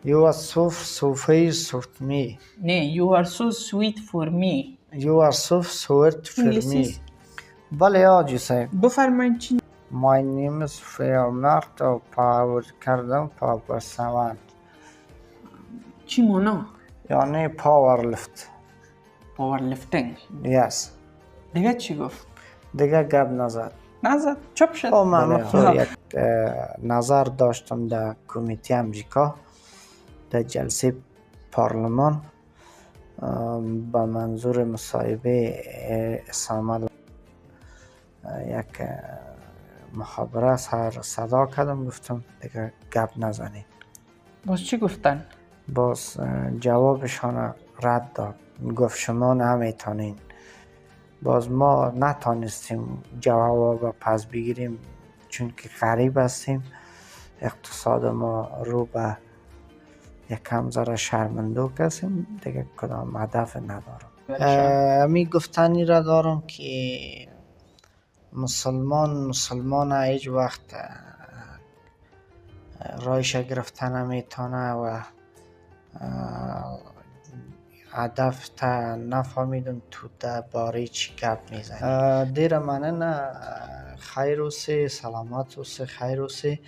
You are so sweet for me. نه you are so sweet for me. You are so sweet for انگلیسی me. بله آجی صاحب. بفرمایید چی؟ My name is Leonardo پاور کردم پاور سوان. چی مونا؟ یعنی پاور لفت. پاور لیفتینگ. Yes. دیگه چی گفت؟ دیگه گپ نزد. نزد چپ شد. من یک نظر داشتم در کمیته امریکا در جلسه پارلمان با منظور مصاحبه اسامه یک مخابره سر صدا کردم گفتم دیگه گپ نزنید. باز چی گفتن؟ باز جوابشان رد داد گفت شما نمیتونین. باز ما نتانستیم جواب پس بگیریم چون که غریب هستیم. اقتصاد ما رو به یکم ذره شرمندوک هستیم دیگه کدام هدف ندارم. می گفتنی را دارم که مسلمان هیچ وقت رایش گرفتن نمیتونه و هدف تا نفهمیدم تو در باره چی گپ میزنی. دیر منه نه خیر اوسی سلامت اوسی خیر اوسی.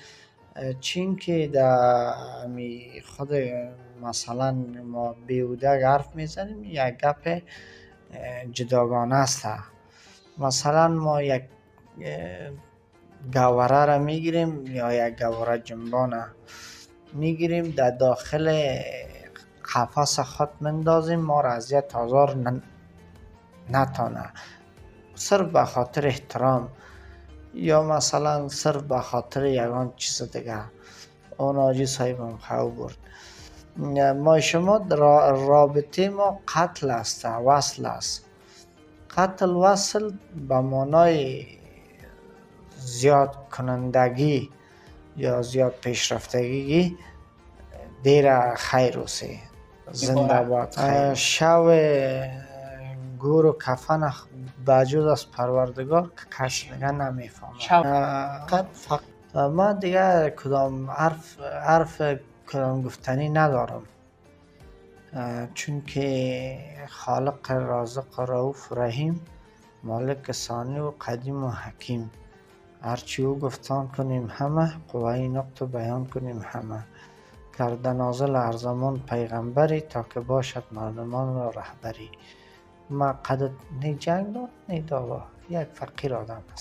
چین که در خود مثلا ما بیوده حرف میزنیم یک گپ جداگانه است. مثلا ما یک گواره را میگیریم یا یک گواره جنبانه میگیریم در داخل قفس خود مندازیم ما را اذیت آزار نتانه صرف به خاطر احترام یا مثلا صرف به خاطر یگان چیز دیگه. اون آجی صاحبم خواهو برد. ما شما رابطه ما قتل است وصل است. قتل وصل به معنای زیاد کنندگی یا زیاد پیشرفتگی دیر خیر اوسی. زنده باد خیر. شو گور و کفن بجود از پروردگار که کش نگه نمیفهمم. من دیگه کدام حرف کدام گفتنی ندارم چون که خالق رازق رؤوف رحیم مالک ثانی و قدیم و حکیم. هرچی او گفتان کنیم همه قوه نقط بیان کنیم همه. کرده نازل هر زمان پیغمبری تا که باشد مردمان را رهبری. ما قدر نی جنگ داد نی دعوا یک فقیر آدم است.